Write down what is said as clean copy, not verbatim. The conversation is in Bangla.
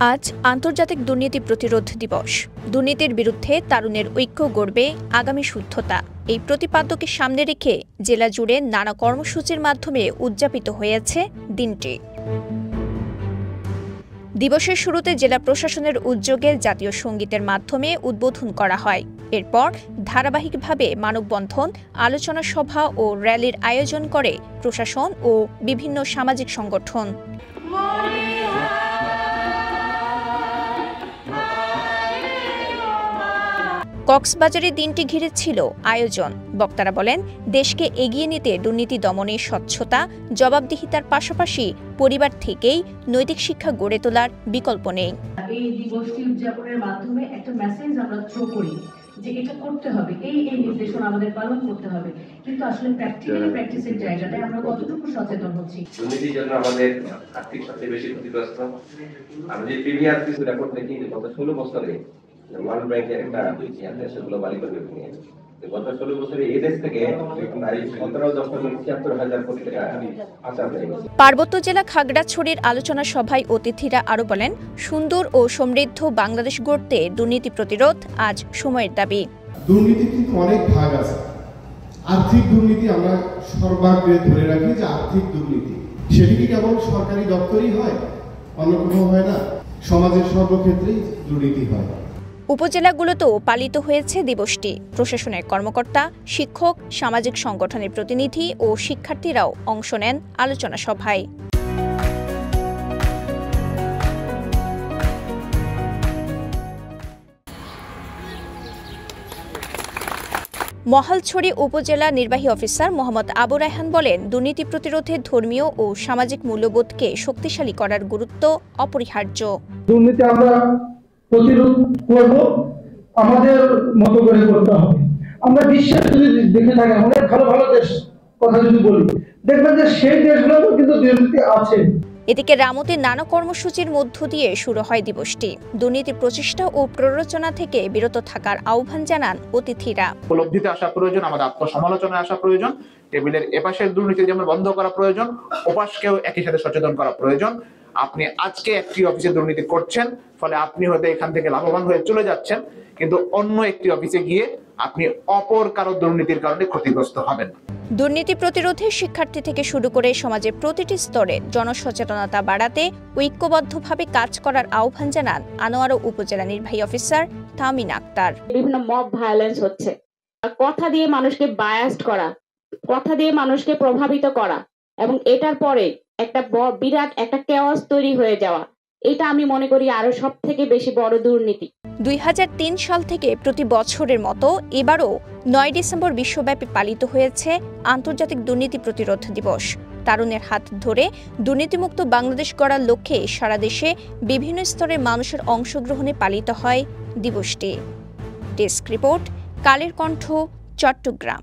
আজ আন্তর্জাতিক দুর্নীতি প্রতিরোধ দিবস। দুর্নীতির বিরুদ্ধে তরুণের ঐক্য গড়বে আগামী শুদ্ধতা। এই প্রতিপাদ্যকে সামনে রেখে জেলা জুড়ে নানা কর্মসূচির মাধ্যমে উদযাপিত হয়েছে দিনটি। দিবসের শুরুতে জেলা প্রশাসনের উদ্যোগে জাতীয় সঙ্গীতের মাধ্যমে উদ্বোধন করা হয়। এরপর ধারাবাহিকভাবে মানববন্ধন, আলোচনা সভা ও র্যালির আয়োজন করে প্রশাসন ও বিভিন্ন সামাজিক সংগঠন। কক্সবাজারে দিনটি ঘিরে ছিল আয়োজন। বক্তারা বলেন, দেশকে এগিয়ে নিতে দুর্নীতি দমনে স্বচ্ছতা, জবাবদিহিতার পাশাপাশি পরিবার থেকেই নৈতিক শিক্ষা গড়ে তোলার বিকল্প নেই। এই দিবসটি উদযাপনের মাধ্যমে একটা মেসেজ আমরা থ্রো করি যে এটা করতে হবে, এই নির্দেশনা আমাদের পালন করতে হবে, কিন্তু আসলে প্র্যাকটিসের জায়গাটায় আমরা কতটুকু সচেতন হচ্ছি। দুর্নীতির জন্য আমাদের আর্থিক সবচেয়ে বেশি ক্ষতিগ্রস্ত। আমি যে প্রিভিয়াস কিছু রেকর্ড দেখি যে গত 16 বছরে ওয়ার্ল্ড ব্যাংকের একটা দেশের গ্লোবালি করবে নিয়ে গত 16 বছরে এই দেশ থেকে 17,76,000 কোটি টাকা পাচার হয়ে গেছে। পার্বত্য জেলা খাগড়াছড়ির আলোচনা সভায় অতিথিরা আরো বলেন, সুন্দর ও সমৃদ্ধ বাংলাদেশ গড়তে দুর্নীতি প্রতিরোধ আজ সময়ের দাবি। দুর্নীতি কিন্তু অনেক ভাগ আছে। আর্থিক দুর্নীতি আমরা সর্বাগ্রে ধরে রাখি যে আর্থিক দুর্নীতি, সেটি কি কেবল সরকারি দপ্তরই হয়, অন্য কোথাও হয় না। সমাজের সর্বক্ষেত্রেই দুর্নীতি হয়। উপজেলাগুলোতেও পালিত হয়েছে দিবসটি। প্রশাসনের কর্মকর্তা, শিক্ষক, সামাজিক সংগঠনের প্রতিনিধি ও শিক্ষার্থীরাও অংশ নেন আলোচনা সভায়। মহালছড়ি উপজেলা নির্বাহী অফিসার মোহাম্মদ আবু রায়হান বলেন, দুর্নীতি প্রতিরোধে ধর্মীয় ও সামাজিক মূল্যবোধকে শক্তিশালী করার গুরুত্ব অপরিহার্য। দুর্নীতি আমরা প্রতিরোধ করব, আমাদের মতো করে করতে হবে। আমরা বিশ্বের যদি দেখে থাকি, আমাদের ভালো ভালো দেশ কথা যদি বলি, দেখবেন যে সেই দেশগুলোতেও কিন্তু দুর্নীতি আছে। এদিকে রামতে নানা কর্মসূচির মধ্য দিয়ে শুরু হয় দিবসটি। দুর্নীতি প্রচেষ্টা ও প্ররোচনা থেকে বিরত থাকার আহ্বান জানান অতিথিরা। উপলব্ধিতে আসা প্রয়োজন, আমাদের আত্মসমালোচনায় আসা প্রয়োজন, টেবিলের এপাশের দুর্নীতি যেমন বন্ধ করা প্রয়োজন, ওপাশকেও একই সাথে সচেতন করা প্রয়োজন। আপনি আজকে একটি অফিসে দুর্নীতি করছেন, ফলে আপনি হয়তো এখান থেকে লাভবান হয়ে চলে যাচ্ছেন, কিন্তু অন্য একটি অফিসে গিয়ে আপনি অপর কারো দুর্নীতির কারণে ক্ষতিগ্রস্ত হবেন। দুর্নীতি প্রতিরোধে শিক্ষার্থী থেকে শুরু করে সমাজের প্রতিটি স্তরে জনসচেতনতা বাড়াতে ঐক্যবদ্ধভাবে কাজ করার আহ্বান জানান আনোয়ারা উপজেলা নির্বাহী অফিসার তামিন আক্তার। বিভিন্ন মব ভায়োলেন্স হচ্ছে, কথা দিয়ে মানুষকে বায়াসড করা, কথা দিয়ে মানুষকে প্রভাবিত করা, এবং এটার পরে একটা বিরাট একটা কেওয়াস তৈরি হয়ে যাওয়া, এটা আমি মনে করি আরো সব থেকে বেশি বড় দুর্নীতি। 2003 সাল থেকে প্রতি বছরের মতো এবারও 9 ডিসেম্বর বিশ্বব্যাপী পালিত হয়েছে আন্তর্জাতিক দুর্নীতি প্রতিরোধ দিবস। তরুণের হাত ধরে দুর্নীতিমুক্ত বাংলাদেশ গড়ার লক্ষ্যে সারা দেশে বিভিন্ন স্তরের মানুষের অংশগ্রহণে পালিত হয় দিবসটি। Desk report, Kaler Kantho, Chittagong.